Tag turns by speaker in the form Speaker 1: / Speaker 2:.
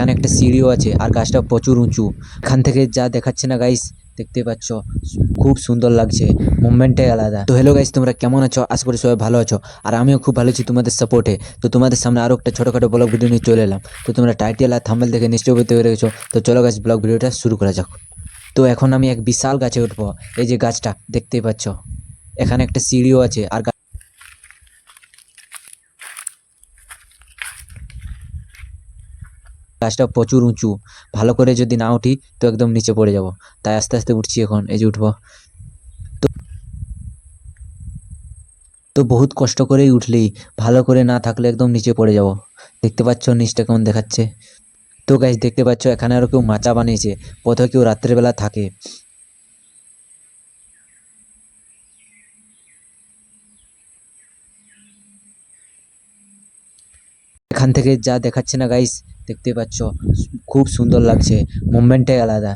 Speaker 1: এখানে একটা সিঁড়িও আছে আর গাছটা প্রচুর উঁচু। এখান থেকে যা দেখাচ্ছে না গাইস, দেখতে পাচ্ছ খুব সুন্দর লাগছে, মুভমেন্টটাই আলাদা। তো হ্যালো গাইস, তোমরা কেমন আছো? আশা করি সবাই ভালো আছো, আর আমিও খুব ভালো আছি তোমাদের সাপোর্টে। তো তোমাদের সামনে আরো একটা ছোটখাটো ব্লগ ভিডিও নিয়ে চলে এলাম। তো তোমরা টাইটেল আর থাম্বনেল দেখে নিশ্চয়ই বুঝতে পেরে গেছো। তো চলো গাইস, ব্লগ ভিডিওটা শুরু করা যাক। তো এখন আমি এক বিশাল গাছে উঠবো। এই যে গাছটা দেখতেই পাচ্ছ, এখানে একটা সিঁড়িও আছে আর গাছটা প্রচুর উঁচু। ভালো করে যদি না উঠি তো একদম নিচে পড়ে যাব, তাই আস্তে আস্তে উঠছি। এখন এই যে উঠবো, তো বহুত কষ্ট করেই উঠলি, ভালো করে না থাকলে একদম নিচে পড়ে যাব। দেখতে পাচ্ছ নিচটা কেমন দেখাচ্ছে। তো গাইস দেখতে পাচ্ছ এখানে আরো কেউ মাচা বানিয়েছে, বোধহয় কেউ রাত্রেবেলা থাকে। এখান থেকে যা দেখাচ্ছে না গাইস, দেখতে পাচ্ছ খুব সুন্দর লাগছে, মুভমেন্টটাই আলাদা।